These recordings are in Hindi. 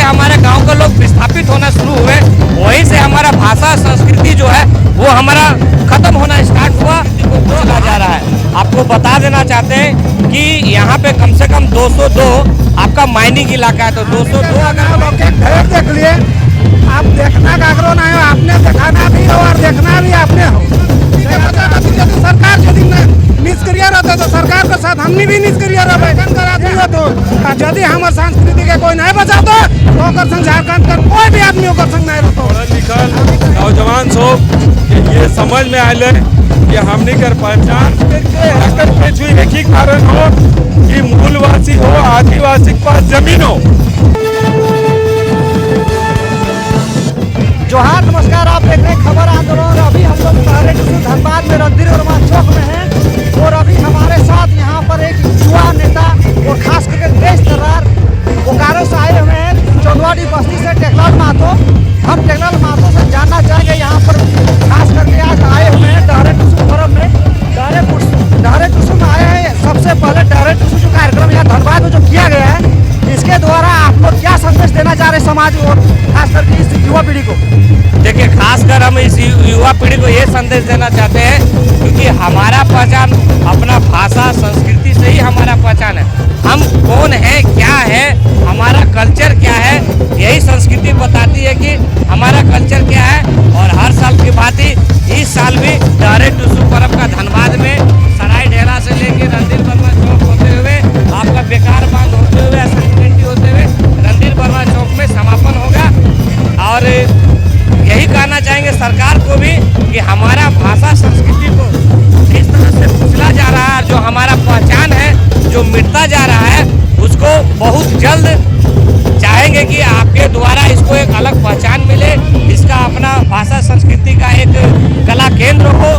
हमारे गांव के लोग विस्थापित होना शुरू हुए, वहीं से हमारा भाषा संस्कृति जो है वो हमारा खत्म होना स्टार्ट हुआ, वो चला जा रहा है। आपको बता देना चाहते हैं कि यहाँ पे कम से कम 202 आपका माइनिंग इलाका है, तो 202 अगर ढेर देख लिए, आप देखना का आग्रह नहीं हो, आपने दिखाना भी हो और देखना भी आपने हो। सरकार यदि निष्क्रिय रहते तो सरकार के साथ हमने भी निष्क्रिय रहे करा दियो, तो यदि हमारे संस्कृति के कोई नहीं बचाता तो झारखंड का कोई भी आदमी ओकर संग नहीं रहता। पढ़ल लिखल नौजवान सब ये समझ में आए कि हमने कर पहचान के एक ही कारण हो कि मूलवासी हो, आदिवासी के पास जमीन हो। जोहार, नमस्कार, आप देख रहे हैं खबर आंदोलन। अभी हम लोग धनबाद में रणधीर वर्मा चौक में हैं और अभी हमारे साथ यहाँ पर एक युवा नेता और खास करके देश दरार बोकारो से आए हुए हैं, चौधवाड़ी बस्ती से टेकलाल महतो। हम टेकलाल महतो से जानना चाहेंगे यहाँ पर खास करके आज आए हुए हैं डहरे टुसु पर्व में। डहरे टुसु में आए हैं, सबसे पहले डहरे टुसु जो कार्यक्रम यहाँ धनबाद में जो किया गया है, इसके द्वारा आप लोग क्या संदेश देना चाह रहे हैं समाज और खास करके इस युवा पीढ़ी को? देखिए, खासकर हम इस युवा पीढ़ी को ये संदेश देना चाहते हैं क्योंकि हमारा पहचान अपना भाषा संस्कृति से ही हमारा पहचान है। हम कौन है, क्या है, हमारा कल्चर क्या है, यही संस्कृति बताती है कि हमारा कल्चर क्या है। और हर साल की भांति इस साल भी डहरे टुसु पर्व का धनबाद में सराय ढेला से लेकर रणधीर वर्मा चौक होते हुए आपका बेकार बांध होते हुए होते हुए रणधीर वर्मा चौक में समापन होगा। और यही कहना चाहेंगे सरकार को भी कि हमारा भाषा संस्कृति को जिस तरह से कुचला जा रहा है, जो हमारा पहचान है जो मिटता जा रहा है, उसको बहुत जल्द चाहेंगे कि आपके द्वारा इसको एक अलग पहचान मिले, इसका अपना भाषा संस्कृति का एक कला केंद्र हो,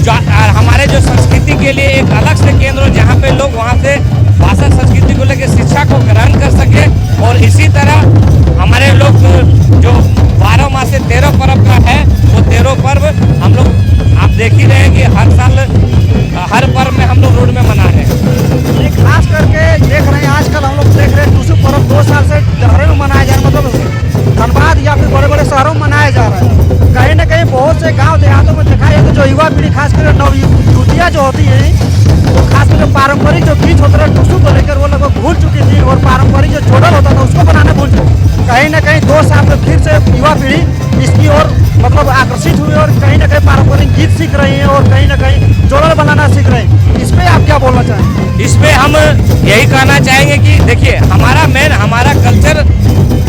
जो हमारे जो संस्कृति के लिए एक अलग से केंद्र हो, जहाँ पे लोग वहाँ से भाषा संस्कृति को लेकर शिक्षा को ग्रहण कर सके। और इसी तरह हमारे लोग जो 12 माह से 13 पर्व का है, वो 13 पर्व हम लोग आप देख ही रहे हैं कि हर साल हर पर्व में हम लोग रोड में मना रहे हैं। खास करके देख रहे हैं आजकल हम लोग देख रहे हैं टुसु पर्व 2 साल से डहरे में मनाया जा रहा है, मतलब धनबाद या फिर बड़े बड़े शहरों में मनाया जा रहा है। कहीं ना कहीं बहुत से गांव देहातों में देखा जाए तो जो युवा पीढ़ी खास कर नवयुवतियाँ जो होती है, वो खास कर पारंपरिक जो गीत होते हैं टुसु को लेकर वो लगभग भूल चुकी थी और पारंपरिक जो जोड़ल होता था उसको बनाना भूल चुकी। कहीं ना कहीं 2 साल में फिर से युवा पीढ़ी इसकी ओर मतलब आकर्षित हुई और कहीं ना कहीं पारंपरिक गीत सीख रही है और कहीं ना कहीं जोड़ल बनाना सीख रहे हैं। इस पे आप क्या बोलना चाहेंगे? इस पे हम यही कहना चाहेंगे कि देखिए, हमारा कल्चर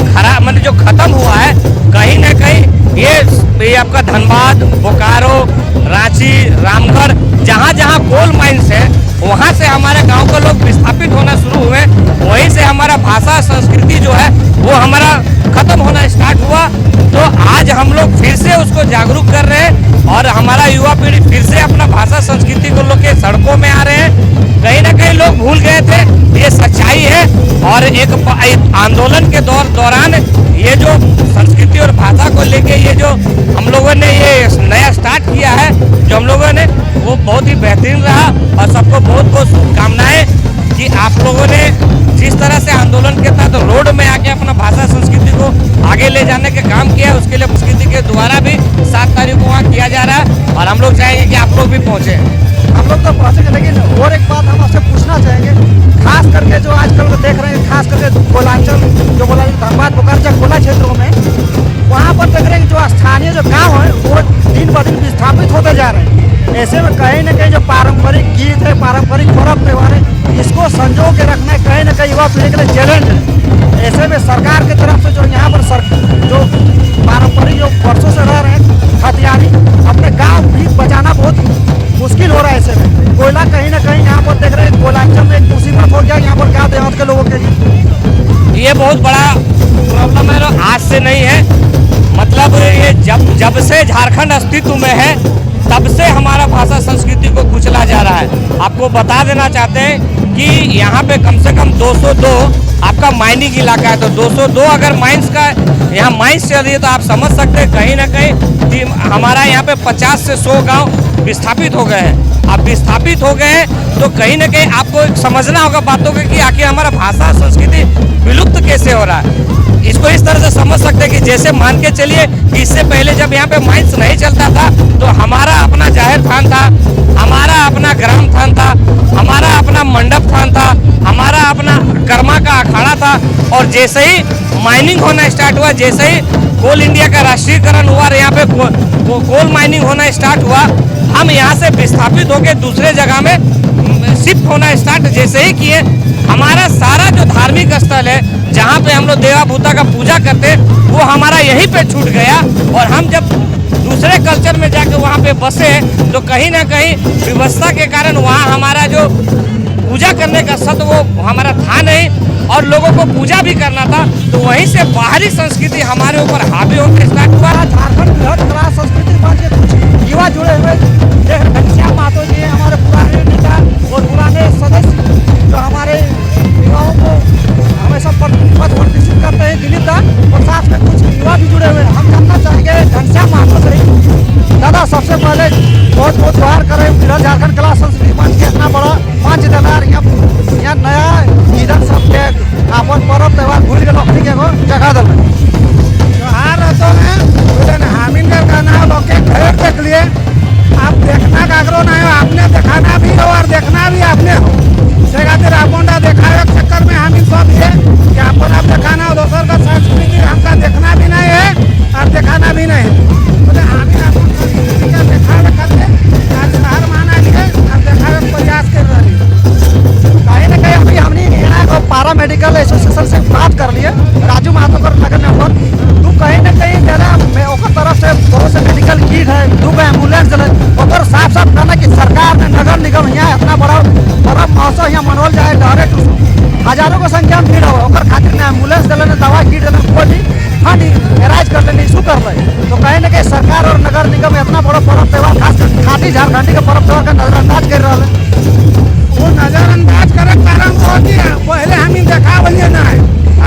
खराब मतलब जो खत्म हुआ है, कहीं ना कहीं ये आपका धनबाद, बोकारो, रांची, रामगढ़, जहाँ जहाँ कोल माइंस है, वहाँ से हमारे गांव के लोग विस्थापित होना शुरू हुए, वहीं से हमारा भाषा संस्कृति जो है वो हमारा खत्म होना स्टार्ट हुआ। तो आज हम लोग फिर से उसको जागरूक कर रहे हैं और हमारा युवा पीढ़ी फिर से अपना भाषा संस्कृति को लेकर सड़कों में आ रहे हैं। कहीं ना कहीं लोग भूल गए थे, ये सच्चाई है। और एक आंदोलन के दौरान ये जो संस्कृति और भाषा को लेके ये जो हम लोगों ने ये नया स्टार्ट किया है, जो हम लोगों ने, वो बहुत ही बेहतरीन रहा। और सबको बहुत बहुत शुभकामनाएं कि आप लोगों ने जिस तरह से आंदोलन के तहत रोड में आके अपना भाषा संस्कृति को आगे ले जाने के काम किया, उसके लिए संस्कृति के द्वारा भी 7 तारीख को वहाँ किया जा रहा है। और हम लोग चाहेंगे कि आप लोग भी पहुँचे। हम लोग तो पहुँचेंगे, लेकिन और एक बात हम आपसे पूछना चाहेंगे, खास करके जो आजकल देख रहे हैं, खास करके कोलांचल जो बोला धनबाद बोकारो कोला क्षेत्रों में, वहाँ पर देख रहे हैं जो स्थानीय जो गाँव है वो दिन ब दिन विस्थापित होते जा रहे हैं। ऐसे में कहीं ना कहीं जो पारंपरिक गीत है, पारंपरिक पर्व त्यौहार है, इसको संजो के रखना है कहीं ना कहीं युवा पीढ़ी के लिए चैलेंज है। ऐसे में सरकार की तरफ से जो यहाँ पर जो पारंपरिक जो वर्षों से रह रहे हैं हथियारी, अपने गाँव भी बचाना बहुत मुश्किल हो रहा है। ऐसे में कोयला कहीं ना कहीं यहाँ पर देख रहे हैं कोलांचल में एक मुसीबत हो गया यहाँ पर गाँव देहात के लोगों के लिए। ये बहुत बड़ा प्रॉब्लम है, आज से नहीं है, मतलब ये जब से झारखंड अस्तित्व में है तब से हमारा भाषा संस्कृति को कुचला जा रहा है। आपको बता देना चाहते हैं कि यहाँ पे कम से कम 202 आपका माइनिंग इलाका है, तो 202 अगर माइंस का यहाँ माइंस चल रही है तो आप समझ सकते हैं कहीं ना कहीं हमारा यहाँ पे 50 से 100 गांव विस्थापित हो गए हैं। अब विस्थापित हो गए हैं तो कहीं ना कहीं आपको समझना होगा बातों को कि आखिर हमारा भाषा संस्कृति विलुप्त कैसे हो रहा है। तरह से समझ सकते हैं कि जैसे मान के चलिए कि इससे पहले जब यहाँ पे माइंस नहीं चलता था तो हमारा अपना जाहिर थान था, हमारा अपना ग्राम थान था, हमारा अपना मंडप थान था, हमारा अपना कर्मा का अखाड़ा था। और जैसे ही माइनिंग होना स्टार्ट हुआ, जैसे ही कोल इंडिया का राष्ट्रीयकरण हुआ और यहाँ पे कोल माइनिंग होना स्टार्ट हुआ, हम यहाँ से विस्थापित होकर दूसरे जगह में शिफ्ट होना स्टार्ट जैसे ही किए, हमारा सारा जो धार्मिक स्थल है जहाँ पे हम लोग देवा भूता का पूजा करते वो हमारा यहीं पे छूट गया। और हम जब दूसरे कल्चर में जाके वहाँ पे बसे तो कहीं ना कहीं व्यवस्था के कारण वहाँ हमारा जो पूजा करने का सत्व वो हमारा था नहीं और लोगों को पूजा भी करना था, तो वहीं से बाहरी संस्कृति हमारे ऊपर हावी होकर स्टार्ट हुआ। झारखंड बृहद कला संस्कृति विभाग के कुछ युवा जुड़े हुए घनश्याम महतो जी हैं, हमारे पुराने नेता और पुराने सदस्य जो हमारे युवाओं को हमेशा पथ प्रदर्शित करते हैं, दिलीप दा, और साथ में कुछ युवा भी जुड़े हुए हैं। हम जानना चाहेंगे घनश्याम महतो से। दादा, सबसे पहले बहुत बहुत जोहार करें बृहद झारखंड कला संस्कृति मंच के इतना बड़ा मंच देनार यहाँ नया इधर सब के अपन पर्व त्यौहार भूल गए अपनी के जगह दल त्योहार रहते हैं हामिन का नाम लोके घर देख लिए। आप देखना का आग्रह नहीं हो, आपने दिखाना भी हो और देखना भी आपने हो। से खातिर आपन दिखावे के चक्कर में हामिन सब है कि आपन आप दिखाना हो, दोसर का संस्कृति हमका देखना भी नहीं है और दिखाना भी नहीं है। तो हामिन आपन संस्कृति का दिखावे करते आज शहर माना लिए और दिखावे के प्रयास कर रही है। कहीं ना कहीं अभी हमने यहाँ को पारा मेडिकल एसोसिएशन से बात कर लिए, राजू महतो कर नगर नंबर तू कहीं ना कहीं ज़्यादा ओकर तरफ से बहुत से मेडिकल किट है, 2 एम्बुलेंस दिले, और साफ साफ कहना कि सरकार ने नगर निगम यहाँ इतना बड़ा महोत्सव यहाँ मनोल जाए, डायरेक्ट हजारों की संख्या में भीड़ हो, और खातिर ने एम्बुलेंस दिले, दवा किट दिले, कोई भी फंड एराइज कर लेने इशू कर रहे। तो कहीं ना कहीं सरकार और नगर निगम इतना बड़ा पर्व त्यौहार खासकर खाती झारखंडी के पर्व त्यौहार का नजरअंदाज कर रहा है। वो नजरअंदाज करे कारण होती है, पहले हम देखावलिए ना है,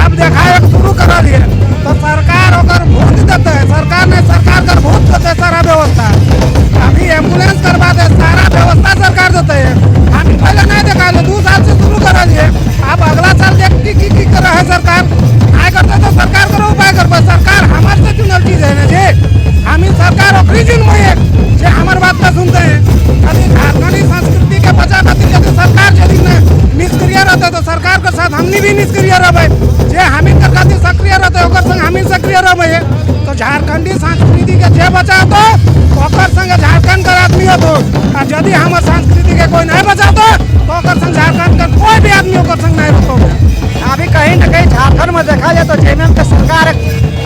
अब देखावे शुरू करा लिए तो सरकार ओकर भूत देते है, सरकार ने सरकार कर भूत देते सारा व्यवस्था। अभी एम्बुलेंस करवा दे, सारा व्यवस्था सरकार देते है। हम पहले नहीं देखा, 2 साल से शुरू करा लिए, अब अगला साल देख की कर रहा है सरकार। नहीं करते तो सरकार करो उपाय कर, सरकार हमारे से चुनल चीज है ना जी, हम सरकार ओकरी जिन में जे हमारे बात का सुनते हैं। यदि झारखंडी संस्कृति के बचा खातिर यदि सरकार यदि निष्क्रिय रहते तो सरकार के साथ हमनी भी निष्क्रिय रहे, जे हमीन कर खातिर सक्रिय रहते ओकर संग हमीन सक्रिय रहे। तो झारखंडी संस्कृति के जे बचाओ तो ओकर संग झारखंड का आदमी हो, और यदि हमारे संस्कृति के कोई नहीं बचाओ तो ओकर संग झारखंड का कोई भी आदमी ओकर संग नहीं रहते। अभी कहीं ना कहीं झारखंड में देखा जाए तो जेएमएम के सरकार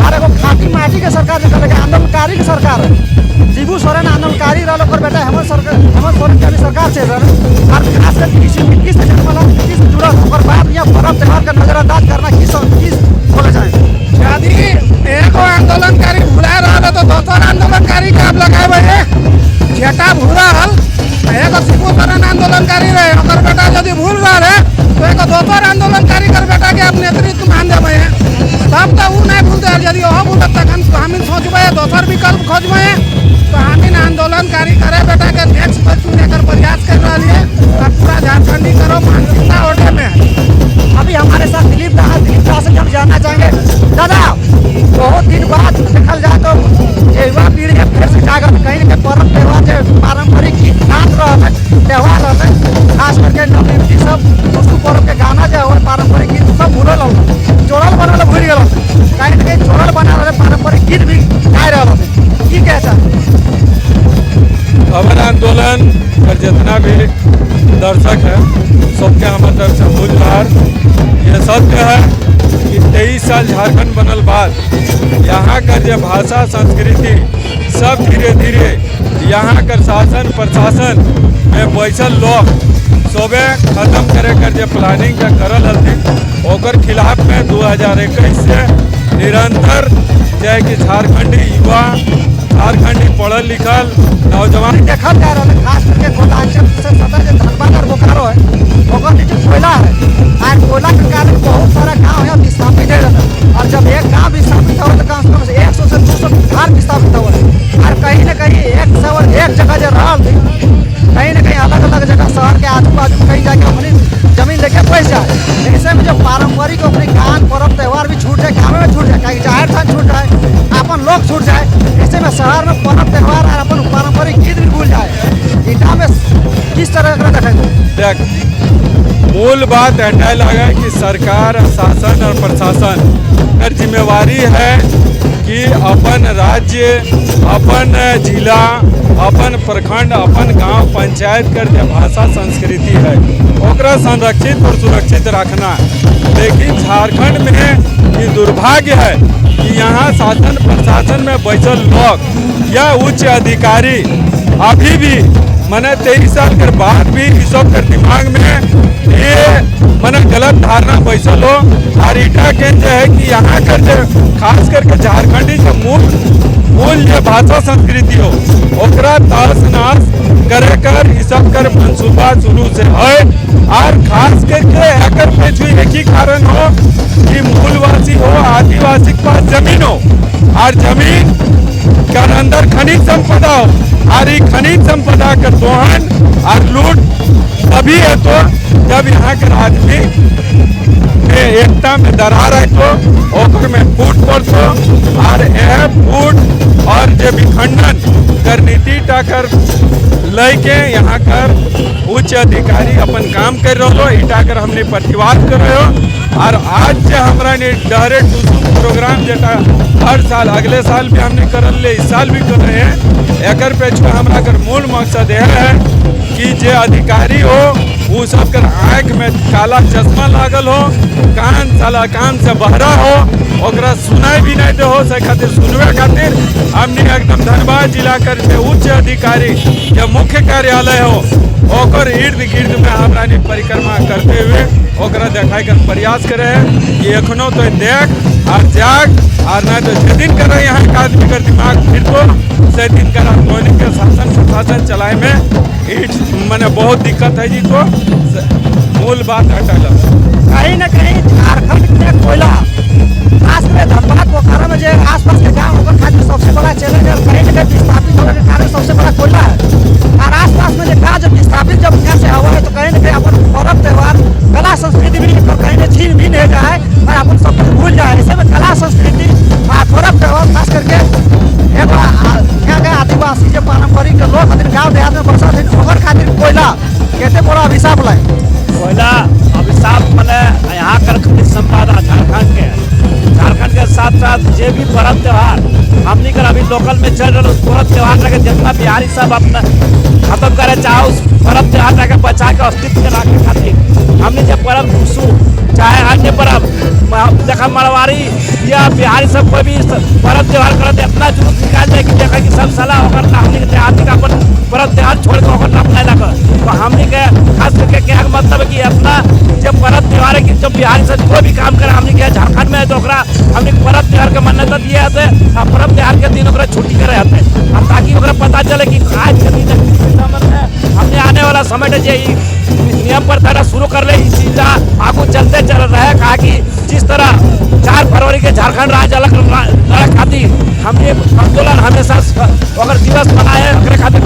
अरे वो खाती माटी के सरकार जो लगे आंदोलनकारी की सरकार है। शिबू सोरेन आंदोलनकारी रहा, बेटा हेमंत सोरेन की सरकार से और खासकर किसी मिट्टी से जन्मला, मिट्टी से जुड़ा होकर बाद यहाँ पर्व त्यौहार का नजरअंदाज करना किस बोले जाए। यदि एक आंदोलनकारी भूला रहा तो दोसर आंदोलनकारी का आप लगाए जेटा भूला हल एक शिबू सोरेन आंदोलनकारी रहे, और बेटा यदि भूल रहा है तो एक दोसर आंदोलनकारी कर बेटा के आप नेतृत्व मान देवे तब तो वो नहीं भूलते। यदि वह भूलत तक हम सोचबे दोसर विकल्प खोजबे तो हम आंदोलनकारी करे बेटा के नेक्स्ट पर चुने कर प्रयास कर रही है और पूरा झारखंडी करो मानसिकता ओढ़े में है। अभी हमारे साथ दिलीप दा से हम जानना चाहेंगे, दादा बहुत दिन बाद देखल जाए तो युवा पीढ़ी फिर से जाकर कहीं ना कहीं पर्व त्यौहार जो पारंपरिक गीत नाच रहा त्यौहार रहा, खास करके नवनिर्मित सब टुसु पर्व के गाना जो है पारंपरिक गीत सब भूलल हो, जोड़ल बनल भूल गए, कहीं ना कहीं जोड़ल बना रहे पारंपरिक गीत भी गा रहे की कहता अमर आंदोलन पर जितना भी दर्शक है सबके हमारे तरफ से बुझार। ये सत्य है कि 23 साल झारखंड बनल बाद यहाँ कर जो भाषा संस्कृति सब धीरे धीरे यहाँ कर शासन प्रशासन में बैसल लोग सोबे खत्म करे कर जो प्लानिंग का करल हल्दी ओकर खिलाफ में 2021 से निरंतर जय कि झारखंडी युवा झारखंडी पढ़ल लिखल नौजवान देखा जा रहा है, खास करके कोयलांचल से सदर जो धनबाद और बोकारो है ओकर नीचे कोयला है, और कोयला के कारण बहुत सारा गाँव है विस्थापित है, और जब एक गाँव विस्थापित हो तो कम से कम 100 से 200 घर विस्थापित हो, और कहीं ना कहीं एक जगह जो रहा कहीं ना कहीं अलग अलग जगह शहर के आजू बाजू कहीं जाके अपनी जमीन लेके बैठ जाए। ऐसे में जो पारंपरिक अपने गान पर्व त्यौहार भी छूट जाए, गाँव में छूट जाए, रहन सहन छूट जाए, अपन लोग छूट जाए। ऐसे में शहर में पर्व त्यौहार और अपन पारंपरिक गीत भी भूल जाए। इटा में किस तरह का देखेंगे? देख, मूल बात एटा लगा कि सरकार, शासन और प्रशासन हर जिम्मेवारी है कि अपन राज्य, अपन जिला, अपन प्रखंड, अपन गांव पंचायत कर जो भाषा संस्कृति है ओकरा संरक्षित और सुरक्षित रखना। लेकिन झारखंड में ये दुर्भाग्य है कि यहाँ शासन प्रशासन में बैठल लोग या उच्च अधिकारी अभी भी मने 23 साल के बाद भी इस सब के दिमाग में ये मने गलत धारणा बैसल हो। और इटा के जो है कि यहाँ कर जो खास करके झारखंडी जो मूल जो भाषा संस्कृति हो ओकरा तहस नहस करे कर इस सब कर मंसूबा शुरू से है। और खास करके एकर पीछे एक ही कारण हो कि मूलवासी हो, आदिवासी के पास जमीन हो और जमीन के अंदर खनिज संपदा हो और ये खनिज संपदा का दोहन और लूट तभी है तो जब यहाँ के आदमी एकता में दरार है तो ओकर में फूट पड़तो और यह फूट और जो विखंडन कर नीति टाकर लेके यहाँ कर उच्च अधिकारी अपन काम कर रहे हो। इटा कर हमने प्रतिवाद कर रहे हो। और आज जो हमारा डायरेक्ट प्रोग्राम जेटा हर साल अगले साल भी हमने कर ले, इस साल भी कर रहे हैं। एकर पे हमारा कर मूल मकसद यह है कि जो अधिकारी हो वो सब कर आँख में काला चश्मा लागल हो, कान साला कान से बहरा हो, ओकरा सुनाई भी नहीं दे हो से खातिर सुनवे खातिर हमने एकदम धनबाद जिला कर उच्च अधिकारी जो मुख्य कार्यालय हो ओकर इर्द गिर्द में हमरा परिक्रमा करते हुए ओकरा देखाए कर प्रयास करे कि एखनो तो देख और जाग और न तो जे दिन करे यहाँ का आदमी कर दिमाग फिर तो से दिन करा धोनी के शासन प्रशासन चलाए में मैंने बहुत दिक्कत है जी। तो मूल बात हटल कहीं न कहीं झारखंड के कोयला खासकर धनबाद बोकारो में जो आसपास के गाँव होकर खातिर सबसे बड़ा चैलेंज है। कहीं न कहीं विस्थापित होने के कारण सबसे बड़ा कोयला है और आसपास में जो गाँव जब विस्थापित जब यहाँ से हवा है तो कहीं न कहीं अपन पर्व त्यौहार कला संस्कृति भी कहीं न छीन भी नहीं जाए और अपन सब कुछ भूल जाए। ऐसे में कला संस्कृति पर्व त्यौहार खास करके यहाँ के आदिवासी जो पारंपरिक लोग खातिर गाँव देहात में बसा थे ओकर खातिर कोयला कहते बड़ा अभिशाप लाए। कोयला अभिशाप मैंने यहाँ कर खनिज संपदा झारखंड के साथ साथ जे भी पर्व त्यौहार हमनी कर अभी लोकल में चल रहा उस पर्व त्यौहार के जितना बिहारी सब अपना खत्म करे चाहे उस पर्व त्यौहार के बचा के अस्तित्व के रखे खातिर हमने जब पर्व टूसू चाहे अन्य पर्व देखा मरवारी या बिहारी सब कोई भी पर्व त्यौहार करते अपना जुलूस निकाल जाए कि देखा कि सब सलाह होकर हमने के देहाती का अपन पर्व त्यौहार छोड़ के होकर अपना लगा तो हमने के खास करके क्या मतलब है कि अपना जब पर्व त्यौहार है कि जब बिहारी से कोई भी काम करे हमने क्या झारखंड में है तो हमने पर्व त्यौहार के मान्यता दिए थे और पर्व त्यौहार के दिन छुट्टी करे थे और ताकि पता चले कि आज के दिन हमने आने वाला समय नियम पर थोड़ा शुरू कर ले इस चीज आगू चलते चल रहा है। कहा कि जिस तरह 4 फरवरी के झारखंड राज्य अलग लड़े खातिर हमने आंदोलन हमेशा अगर दिवस मनाए अगर खातिर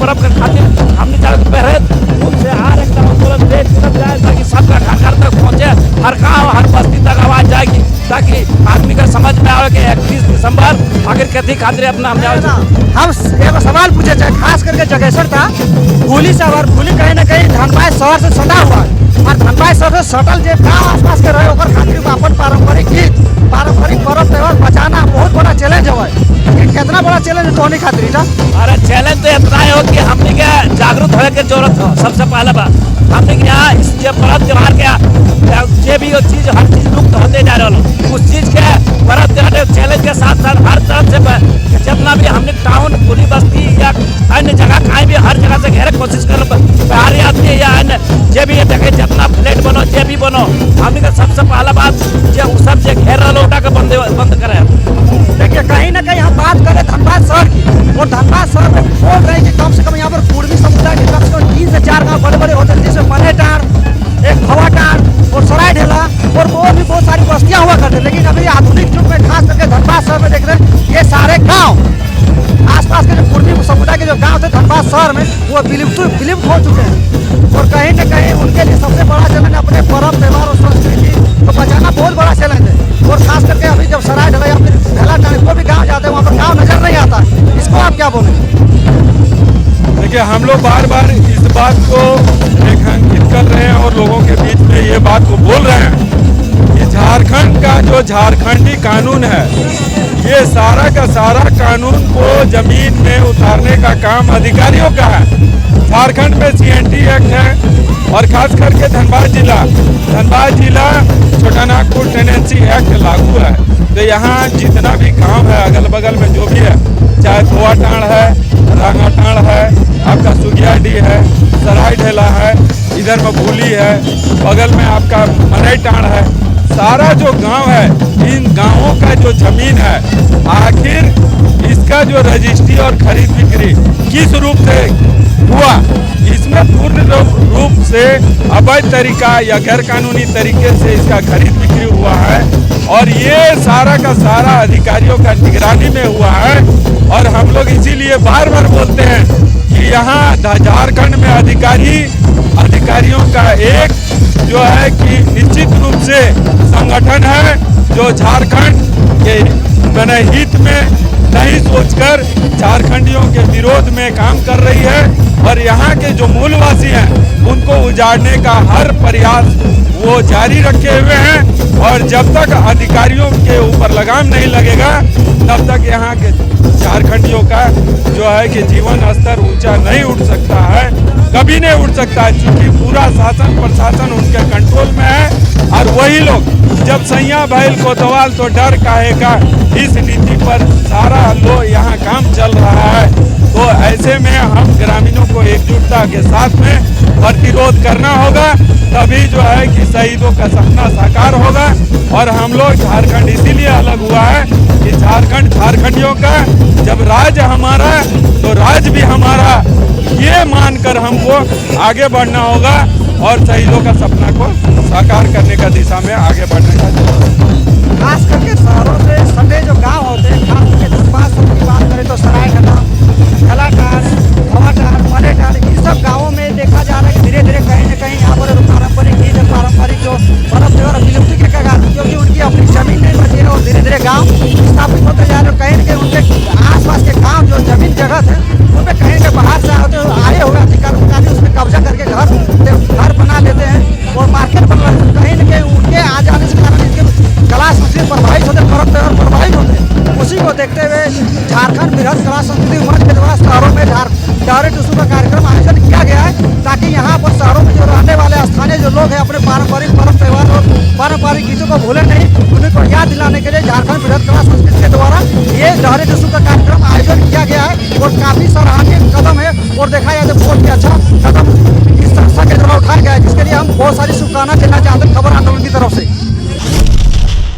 पर्व के खातिर हमने पहले उनसे हर एक आंदोलन देश जाए ताकि सबका घर तक पहुँचे, हर गाँव हर बस्ती तक आवाज जाएगी ताकि आदमी का समझ में आवे कि 31 दिसंबर आखिर कथी खातिर अपना हम एक सवाल पूछे चाहे खास करके जगेश्वर था भूली से और भूली कहीं न कहीं धनबाद शहर से सटा हुआ है और धनबाद शहर से सटल जो गाँव आसपास के रहे ओकर खातिर अपन पारंपरिक गीत पारंपरिक पर्व त्यौहार बचाना बहुत बड़ा चैलेंज है। कितना बड़ा चैलेंज है तोहनी खातिर? अरे चैलेंज तो इतना है कि हमने क्या जागरूक होने की जरूरत है। सबसे पहले बात हमने यहाँ इस पर्व त्यौहार के जो भी चीज हर चीज लुप्त होते जा रहा है उस चीज के पर्व त्यौहार चैलेंज के साथ साथ हर तरफ से जितना भी हमने टाउन पूरी बस्ती या अन्य जगह कहीं भी हर जगह से घेरे कोशिश कर बाहरी आदमी या अन्य जो भी देखे जितना फ्लैट बनो जो भी बनो हमने का सबसे पहला बात जो सब जो घेर रहा उठा के बंद करे। देखिए कहीं ना कहीं हम बात करें धनबाद शहर की और धनबाद शहर में बोल रहे हैं कि कम से कम यहाँ पर पूर्वी समुदाय के कम से कम 3 से 4 गाँव बड़े बड़े होते हैं जैसे मनेटार, एक भवाटार और सराय ढेला और वो भी बहुत सारी बस्तियाँ हुआ करते। लेकिन अभी आधुनिक युग में खास करके धनबाद शहर में देख रहे हैं ये सारे गाँव आसपास के जो पूर्वी समुदाय के जो गाँव थे धनबाद शहर में वो विलुप्त हो चुके हैं और कहीं न कहीं उनके लिए सबसे बड़ा चैलेंज अपने पर्व त्यौहार और संस्कृति को बचाना बहुत बड़ा चैलेंज है। और खास करके अभी जब सराय ढला या फिर क्या बोलेंगे? देखिए, हम लोग बार बार इस बात को रेखांकित कर रहे हैं और लोगों के बीच में ये बात को बोल रहे हैं कि झारखंड का जो झारखंडी कानून है, ये सारा का सारा कानून को जमीन में उतारने का काम अधिकारियों का है। झारखंड में CNT एक्ट है और खास करके धनबाद जिला छोटा नागपुर टेनेंसी एक्ट लागू है। तो यहाँ जितना भी गांव है अगल बगल में जो भी है, चाहे धोआटाण है, रांगाटाण है, आपका सुगियाडी है, सराय ढेला है, इधर में भूली है, बगल में आपका मनईटाण है, सारा जो गांव है, इन गांवों का जो जमीन है, आखिर इसका जो रजिस्ट्री और खरीद बिक्री किस रूप से हुआ, इसमें पूर्ण रूप से अवैध तरीका या गैर कानूनी तरीके से इसका खरीद बिक्री हुआ है और ये सारा का सारा अधिकारियों का निगरानी में हुआ है। और हम लोग इसीलिए बार बार बोलते हैं कि यहाँ झारखंड में अधिकारियों का एक जो है कि निश्चित रूप से संगठन है जो झारखंड के हित में नहीं सोचकर झारखंडियों के विरोध में काम कर रही है और यहाँ के जो मूलवासी हैं उनको उजाड़ने का हर प्रयास वो जारी रखे हुए हैं। और जब तक अधिकारियों के ऊपर लगाम नहीं लगेगा तब तक यहाँ के झारखंडियों का जो है कि जीवन स्तर ऊंचा नहीं उठ सकता है, कभी नहीं उठ सकता है, क्योंकि पूरा शासन प्रशासन उनके कंट्रोल में है। और वही लोग जब सैया भैल कोतवाल तो डर काहे का, इस नीति पर सारा लोग यहाँ काम चल रहा है। तो ऐसे में हम ग्रामीणों को एकजुटता के साथ में प्रतिरोध करना होगा, तभी जो है कि शहीदों का सपना साकार होगा। और हम लोग झारखंड इसीलिए अलग हुआ है कि झारखंडियों का जब राज हमारा तो राज भी हमारा, ये मानकर हमको आगे बढ़ना होगा और शहीदों का सपना को साकार करने का दिशा में आगे बढ़ने का खास करके शहरों से सटे जो गांव होते हैं, खास करके धनबाद की बात करें तो सराय ढेला, ढलाटार, धोआटार, मनेटार, इन सब गाँवों में देखा जा रहा है धीरे धीरे कहीं न कहीं यहाँ पर पारंपरिक जो पर्व त्योहार विलुप्ति के कगार, क्योंकि उनकी अपनी जमीन नहीं बची है और धीरे धीरे गाँव स्थापित होते जा रहे हैं। कहीं न कहीं उनके आसपास के गाँव जो जमीन जगह थे उन पर कहीं न कहीं बाहर से आए हुए अधिकारी उसमें कब्जा करके घर बना लेते हैं और मार्केट बन रहे हैं। कहीं न कहीं उनके आ जाने से कारण इनके कला संस्कृति प्रभावित होते, पर्व त्योहार प्रभावित होते। उसी को देखते हुए झारखंड बृहद कला संस्कृति मंच के द्वारा शहरों में डहरे टूसू का कार्यक्रम आयोजन किया गया है, ताकि यहाँ पर शहरों में जो रहने वाले स्थानीय जो लोग हैं अपने पारंपरिक पर्व त्योहार और पारंपरिक गीतों को भूले नहीं, उन्हीं को याद दिलाने के लिए झारखंड बृहद कला संस्कृति के द्वारा ये डहरे टूसू का कार्यक्रम आयोजन किया गया है और काफी सराहनीय कदम है और देखा जाए तो बहुत ही अच्छा कदम